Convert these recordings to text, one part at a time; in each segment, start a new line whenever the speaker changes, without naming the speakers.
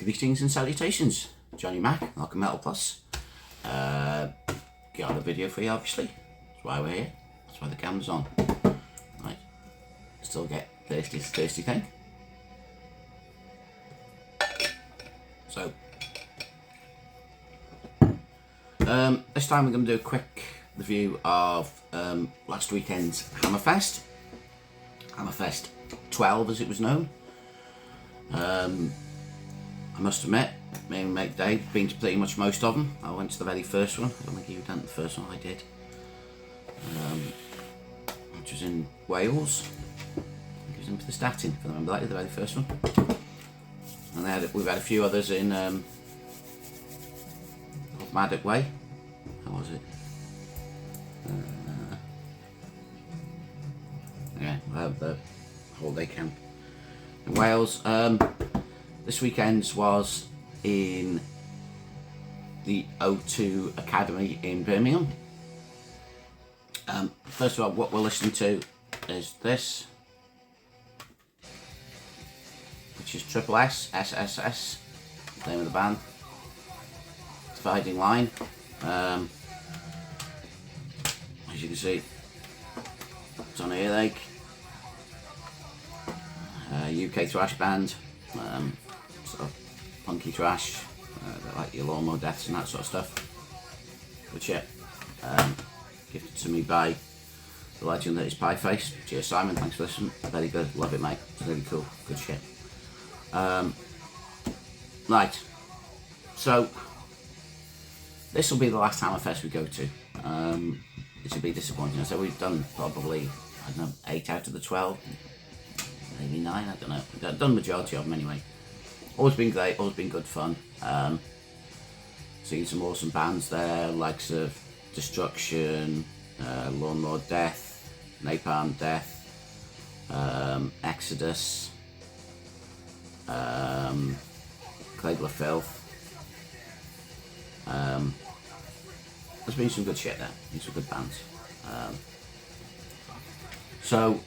Greetings and salutations, Johnny Mac, Malcolm Metal Plus. Got a video for you, obviously. That's why we're here. That's why the camera's on. Right. Still get thirsty, thirsty thing. So, this time we're going to do a quick review of last weekend's Hammerfest. Hammerfest XII, as it was known. I must admit, me and mate Dave been to pretty much most of them. I went to the very first one. I don't think you went to the first one. I did, which was in Wales. I think it was in for the Statin, if I remember that, the very first one. And we've had a few others in Maddock Way. How was it? Yeah, we'll have the holiday camp in Wales. This weekend's was in the O2 Academy in Birmingham. First of all, what we're listening to is this, which is Triple S, SSS, the name of the band. Dividing Line. As you can see, it's on earache. UK thrash band. Sort of punky trash, like your Lawnmower Deaths and that sort of stuff. Good shit. Gifted to me by the legend that is Pieface. Cheers, Simon. Thanks for listening. Very good. Love it, mate. It's really cool. Good shit. Right. So this will be the last Hammerfest we go to. This will be disappointing. So we've done probably, I don't know, 8 out of the 12, maybe 9. I don't know. We've done the majority of them anyway. Always been great, always been good fun. Seen some awesome bands there, likes of Destruction, Lawnmower Death, Napalm Death, Exodus, Cradle of Filth. There's been some good shit there, been some good bands. So,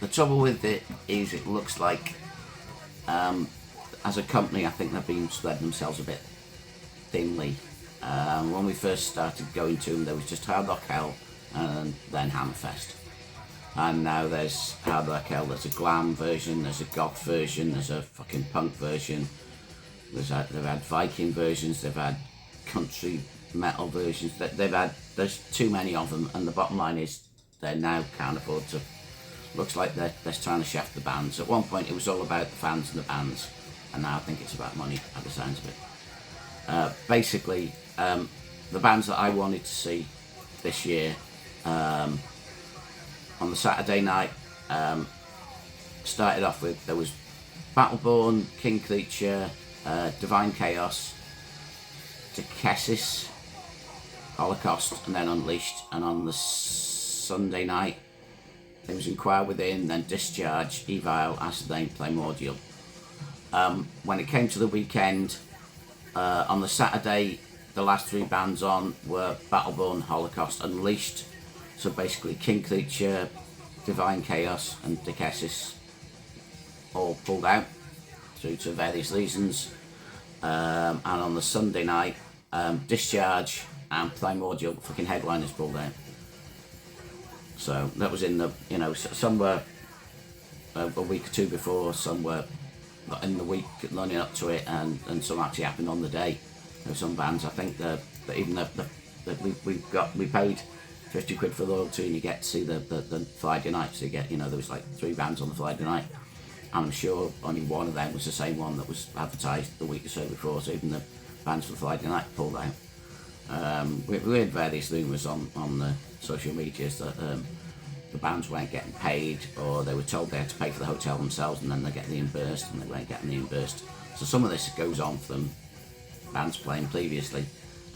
the trouble with it is it looks like as a company, I think they've been spreading themselves a bit thinly. When we first started going to them, there was just Hard Rock Hell and then Hammerfest. And now there's Hard Rock Hell, there's a glam version, there's a goth version, there's a fucking punk version. They've had Viking versions, they've had country metal versions. There's too many of them, and the bottom line is they now can't afford to. Looks like they're trying to shaft the bands. At one point it was all about the fans and the bands, and now I think it's about money at the sounds of it. Basically, the bands that I wanted to see this year, on the Saturday night, started off with, there was BattleBorn, King Creature, Divine Chaos, Dekesis, Holocaust, and then Unleashed. And on the Sunday night, there was Enquire Within, then Discharge, Evile, Acid, Primordial. When it came to the weekend, on the Saturday, the last 3 bands on were BattleBorn, Holocaust, Unleashed. So basically King Creature, Divine Chaos and Dekesis all pulled out due to various reasons. And on the Sunday night, Discharge and Primordial fucking headliners pulled out. So that was in the, some were a week or 2 before, some were in the week running up to it, and some actually happened on the day. There were some bands, I think that even we paid 50 quid for loyalty, and you get to see the Friday night. So you get, there was like 3 bands on the Friday night, and I'm sure only one of them was the same one that was advertised the week or so before. So even the bands for the Friday night pulled out. We had various rumours on the social medias that the bands weren't getting paid, or they were told they had to pay for the hotel themselves and then they get reimbursed, and they weren't getting reimbursed. So some of this goes on from bands playing previously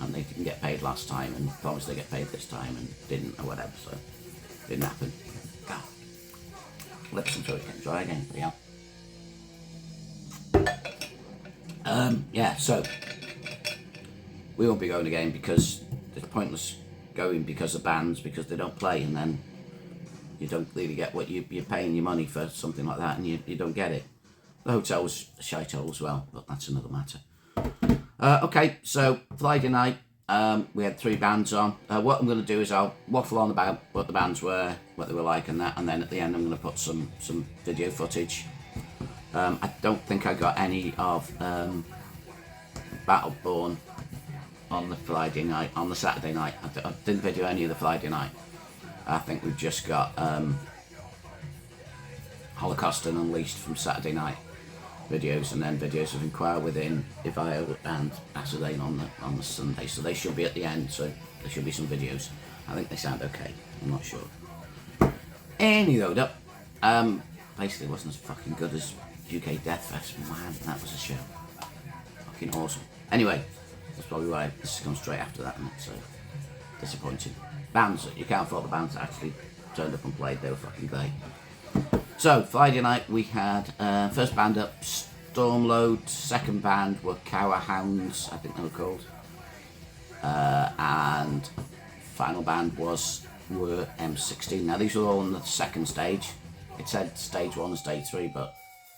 and they didn't get paid last time and promised they get paid this time and didn't, or whatever, so it didn't happen. God. Lips until it can dry again, but yeah. Yeah, so we won't be going again because it's pointless going because of bands, because they don't play, and then you don't really get what you're paying your money for something like that, and you don't get it. The hotel was a shithole as well, but that's another matter. Okay, so Friday night, we had 3 bands on. What I'm going to do is I'll waffle on about what the bands were, what they were like and that, and then at the end I'm going to put some video footage. I don't think I got any of BattleBorn on the Friday night. On the Saturday night, I didn't video any of the Friday night. I think we've just got Holocaust and Unleashed from Saturday night videos, and then videos of Enquire within Evile and XII on the Sunday. So they should be at the end. So there should be some videos. I think they sound okay. I'm not sure. Any load up. Basically, it wasn't as fucking good as UK Death Fest. Man, that was a show. Fucking awesome. Anyway, that's probably why this has gone straight after that, and it's so disappointing. Bands, you can't fault the bands that actually turned up and played. They were fucking great. So Friday night we had first band up, Stormload. Second band were Hounds, I think they were called, and final band were M16. Now these were all on the second stage. It said stage 1 and stage 3, but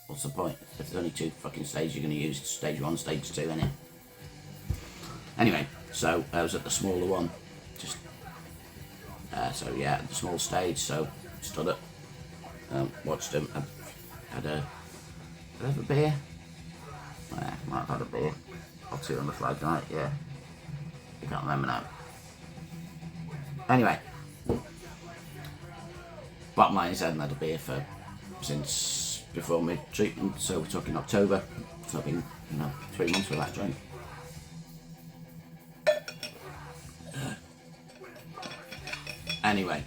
what's the point? If there's only 2 fucking stages, you're going to use stage 1, stage 2, innit? Anyway, so I was at the smaller one, just so yeah, the small stage. So stood up. Watched them. Did I have a beer? Yeah, might have had a beer or 2 on the Friday night, yeah. I can't remember now. Anyway, bottom line is I hadn't had a beer since before my treatment, so we're talking October. So I've been, 3 months without a drink. Anyway,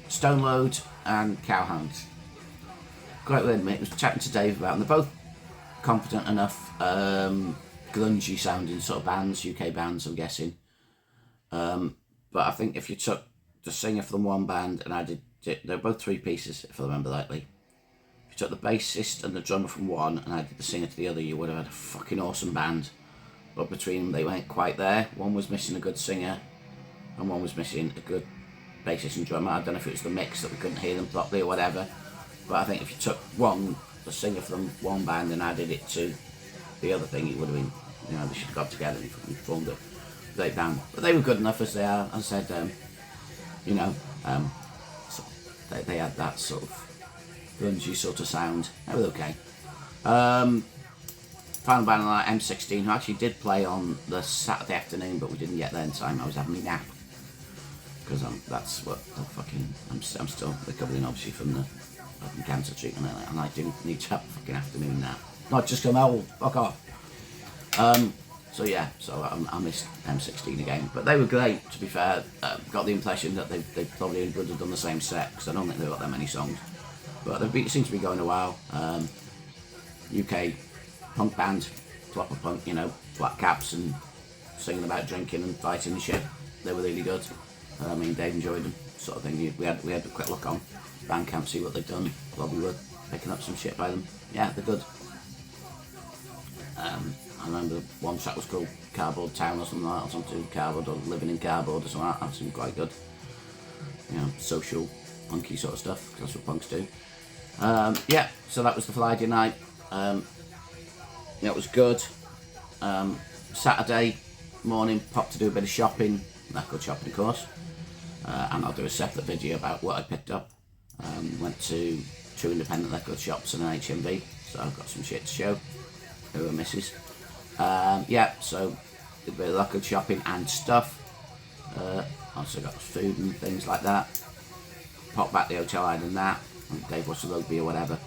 Stoneload and Hounds. Quite weird, mate. I was chatting to Dave about them. They're both confident enough, grungy sounding sort of bands, UK bands, I'm guessing. But I think if you took the singer from one band and added, they're both 3 pieces, if I remember rightly. If you took the bassist and the drummer from one and added the singer to the other, you would have had a fucking awesome band. But between them, they weren't quite there. One was missing a good singer, and one was missing a good bassist and drummer. I don't know if it was the mix that we couldn't hear them properly or whatever, but I think if you took the singer from one band and added it to the other thing, it would have been, they should have got together and formed a great band. But they were good enough as they are. As I said, so they had that sort of grungy sort of sound. They were okay. Final band on that, M16, who actually did play on the Saturday afternoon, but we didn't get there in time. I was having my nap. Because that's what I'm still recovering, obviously, from the fucking cancer treatment, and I do need to have a fucking afternoon nap. Not just come out, fuck off. So yeah, so I missed M16 again, but they were great. To be fair, got the impression that they probably would have done the same set, because I don't think they've got that many songs. But they seem to be going a while. UK punk band, proper punk, flat caps and singing about drinking and fighting and shit. They were really good. Dave enjoyed them, sort of thing. We had a quick look on Bandcamp, see what they've done. Probably were picking up some shit by them. Yeah, they're good. I remember one track was called Cardboard Town or something like that, or something to do with cardboard, or living in cardboard or something like that. That seemed quite good. Social, punky sort of stuff, because that's what punks do. Yeah, so that was the Friday night. It was good. Saturday morning, popped to do a bit of shopping, record shopping of course, and I'll do a separate video about what I picked up. Went to 2 independent record shops and an HMV, so I've got some shit to show. Who are misses. Yeah, so did a bit of record shopping and stuff. Also got food and things like that. Popped back to the hotel, I had that. Dave watched the rugby or whatever.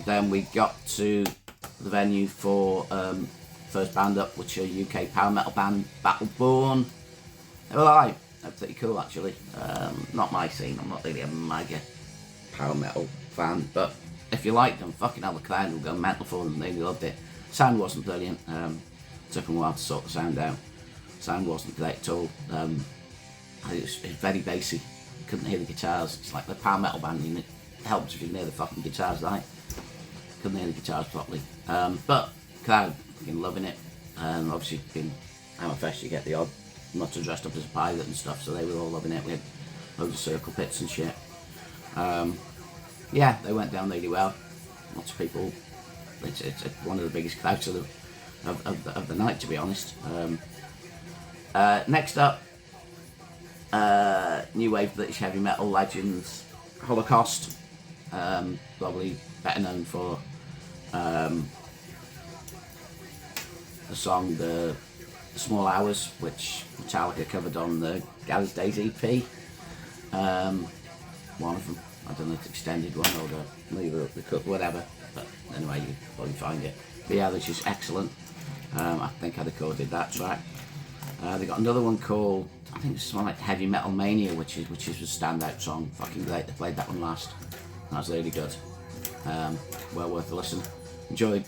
Then we got to the venue for first band up, which are UK power metal band BattleBorn. They were live. They're pretty cool actually. Not my scene. I'm not really a mega power metal fan, but if you like them, fucking hell, the crowd will go mental for them. They loved it. Sound wasn't brilliant. Took them a while to sort the sound out. Sound wasn't great at all. It was very bassy. Couldn't hear the guitars. It's like the power metal band, and it helps if you can hear the fucking guitars, right? Couldn't hear the guitars properly. But crowd fucking loving it. Obviously in Hammerfest you get the odd nutter dressed up as a pilot and stuff, so they were all loving it. We had loads of circle pits and shit. Yeah, they went down really well. Lots of people. It's one of the biggest crowds of the night, to be honest. Next up, new wave British heavy metal legends, Holocaust, probably better known for the song The Small Hours, which Metallica covered on the Garage Days EP. One of them, I don't know if it's extended one or the cut, whatever, but anyway, you probably find it. But yeah, which is excellent. I think I recorded that track. They got another one called, I think it's something like Heavy Metal Mania, which is a standout song. Fucking great. They played that one last. That was really good. Well worth a listen. Enjoyed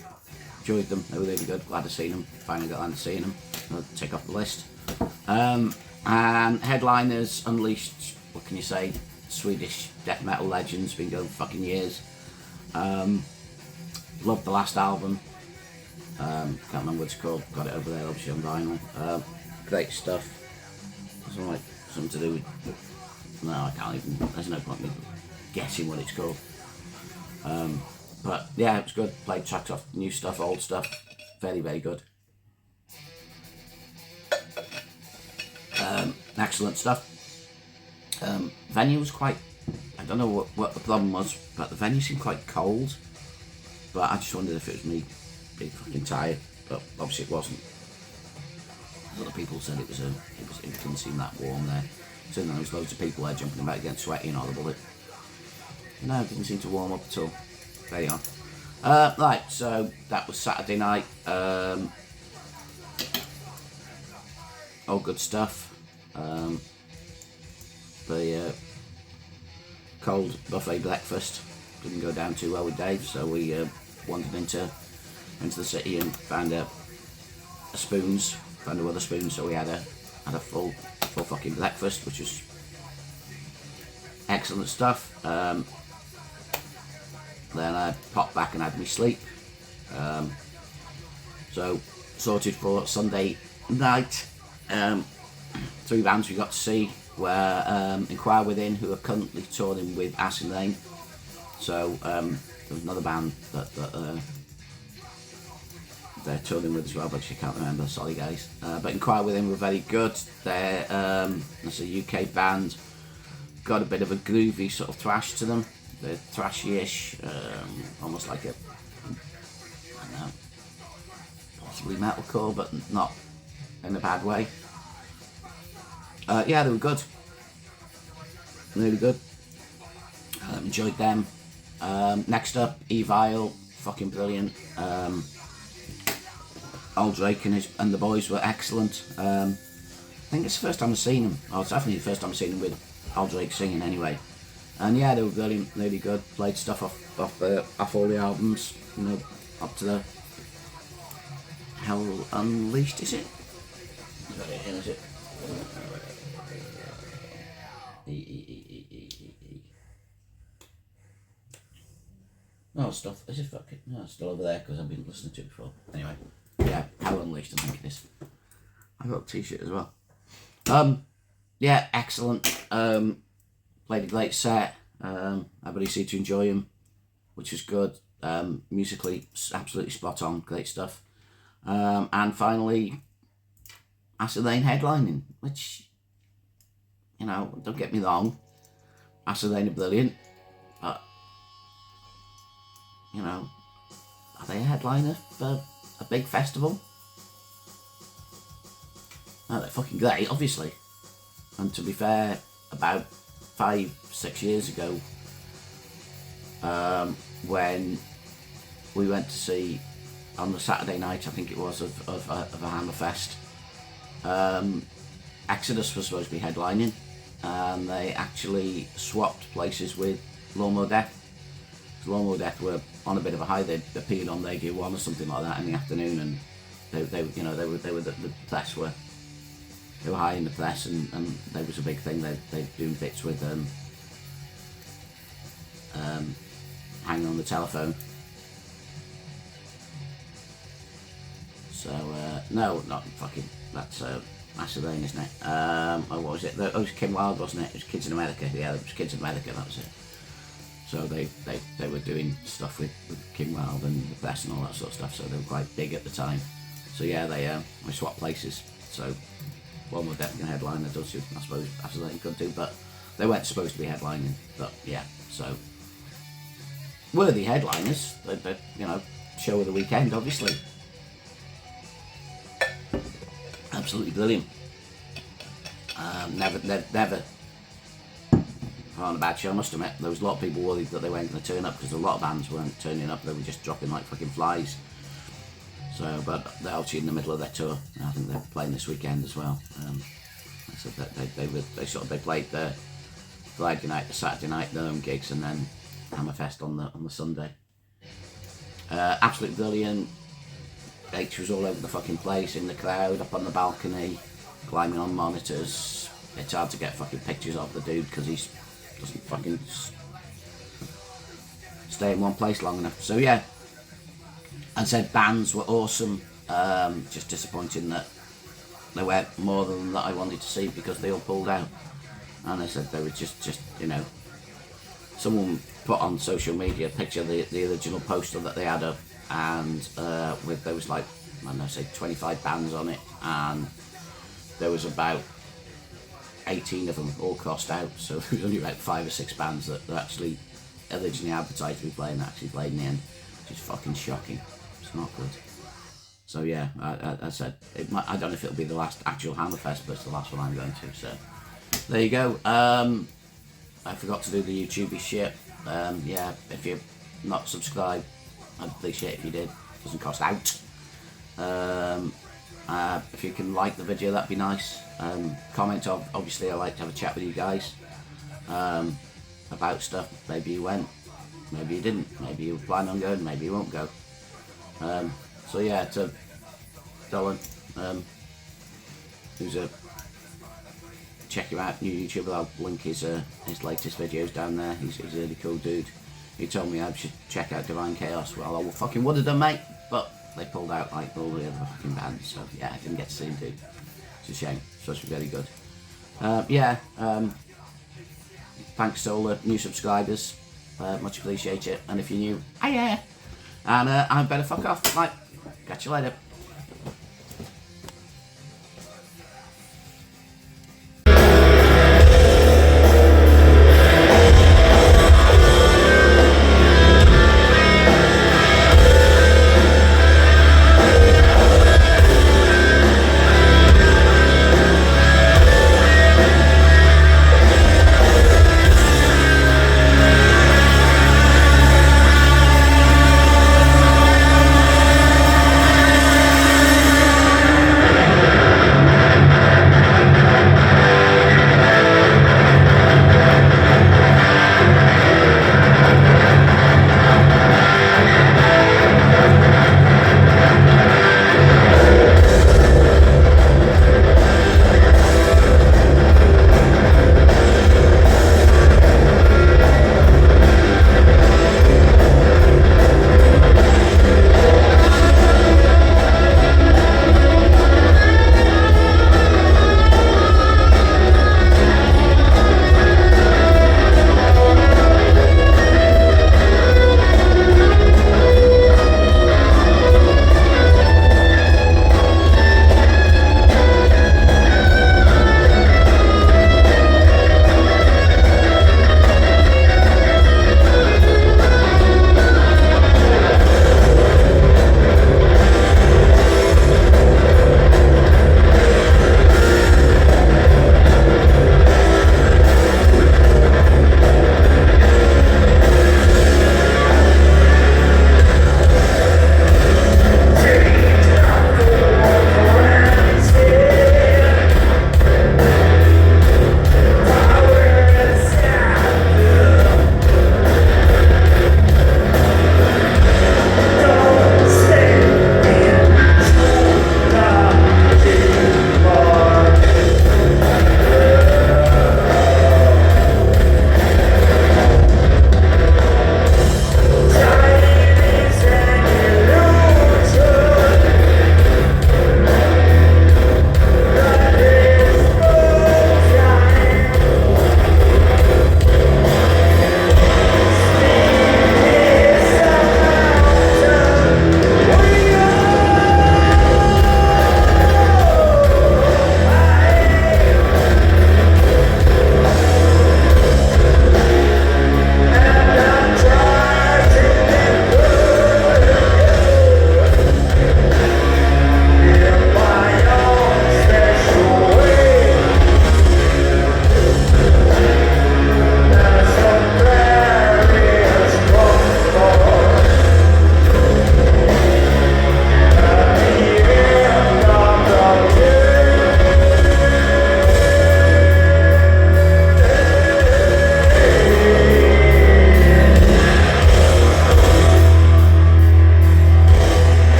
them. They were really good. Glad to see them. Finally got around to seeing them. I'll tick off the list. And headliners, Unleashed. What can you say? Swedish death metal legends. Been going for fucking years. Loved the last album. Can't remember what it's called. Got it over there, obviously on vinyl. Great stuff. Something to do with. No, I can't even. There's no point in me guessing what it's called. But yeah, it was good. Played tracks off new stuff, old stuff. Very, very good. Excellent stuff. Venue was quite. I don't know what the problem was, but the venue seemed quite cold. But I just wondered if it was me being fucking tired. But obviously it wasn't. Other people said it didn't seem that warm there. So there was loads of people there jumping about getting sweaty and all about it. No, it didn't seem to warm up at all. There you are. Right, so that was Saturday night. All good stuff. The cold buffet breakfast didn't go down too well with Dave, so we wandered into the city and found a Spoons. Found a Wetherspoons, so we had a full fucking breakfast, which was excellent stuff. Then I popped back and had me sleep. So sorted for Sunday night. 3 bands we got to see were Enquire Within, who are currently touring with Acid Lane. So there was another band that they're touring with as well, but I can't remember, sorry guys. But Enquire Within were very good. They're it's a UK band, got a bit of a groovy sort of thrash to them. They're thrashy-ish, almost like I don't know, possibly metalcore, but not in a bad way. Yeah, they were good. Really good. Enjoyed them. Next up, Evile, fucking brilliant. Old Drake and the boys were excellent. I think it's the first time I've seen them. Oh, it's definitely the first time I've seen them with Old Drake singing anyway. And yeah, they were brilliant, really good. Played stuff off all the albums, you know, up to the Hell Unleashed, is it? Is it? Oh, stuff. Is it fucking? No, it's still over there because I've been listening to it before. Anyway, yeah, Hell Unleashed, I think it is. I got a t-shirt as well. Yeah, excellent. Played a great set. Everybody seemed to enjoy him, which was good. Musically, absolutely spot on. Great stuff. And finally, Acid Lane headlining, which, you know, don't get me wrong, Acid Lane are brilliant, but, you know, are they a headliner for a big festival? No, they're fucking great, obviously. And to be fair, about 5-6 years ago, when we went to see, on the Saturday night, I think it was, of a Hammerfest, Exodus was supposed to be headlining, and they actually swapped places with Lawnmower Death. Lawnmower Death were on a bit of a high. They appeared on Radio 1 or something like that in the afternoon, and the press were high in the press, and there was a big thing. They doing bits with Hanging on the Telephone. So no, not fucking. That's Macedon, isn't it? What was it? It was Kim Wilde, wasn't it? It was Kids in America. Yeah, it was Kids in America. That was it. So they were doing stuff with Kim Wilde and the Best and all that sort of stuff. So they were quite big at the time. So yeah, they swapped places. So one were definitely a headliner, does you? I suppose absolutely could do, but they weren't supposed to be headlining. But yeah, so worthy headliners. They show of the weekend, obviously. Absolutely brilliant. Never on a bad show, I must admit. There was a lot of people worried that they weren't going to turn up because a lot of bands weren't turning up. They were just dropping like fucking flies. So, but they're actually in the middle of their tour. I think they're playing this weekend as well. So they played the Friday night, the Saturday night, their own gigs, and then Hammerfest on the Sunday. Absolutely brilliant. H was all over the fucking place, in the crowd, up on the balcony, climbing on monitors. It's hard to get fucking pictures of the dude because he doesn't fucking stay in one place long enough. So yeah, and said bands were awesome. Just disappointing that there weren't more than that I wanted to see because they all pulled out. And I said they were just someone put on social media a picture of the original poster that they had up, and there was like, I don't know, say 25 bands on it, and there was about 18 of them all crossed out, so there was only about 5 or 6 bands that actually originally advertised to be playing that actually played in the end, which is fucking shocking. It's not good. So yeah, I said, I don't know if it'll be the last actual Hammerfest, but it's the last one I'm going to, so there you go. I forgot to do the YouTubey shit. Yeah, if you're not subscribed, I'd appreciate it if you did. It doesn't cost out. If you can like the video, that'd be nice. Comment, obviously I like to have a chat with you guys about stuff. Maybe you went, maybe you didn't, maybe you plan on going, maybe you won't go. So yeah, to Dolan, who's check him out, new YouTuber. I'll link his latest videos down there. He's a really cool dude. He told me I should check out Divine Chaos. Well, I fucking would have done, mate, but they pulled out like all the other fucking bands, so yeah, I didn't get to see him, dude. It's a shame. It's supposed to be very good. Thanks to all the new subscribers. Much appreciate it. And if you're new, yeah. And I better fuck off. Right, catch you later.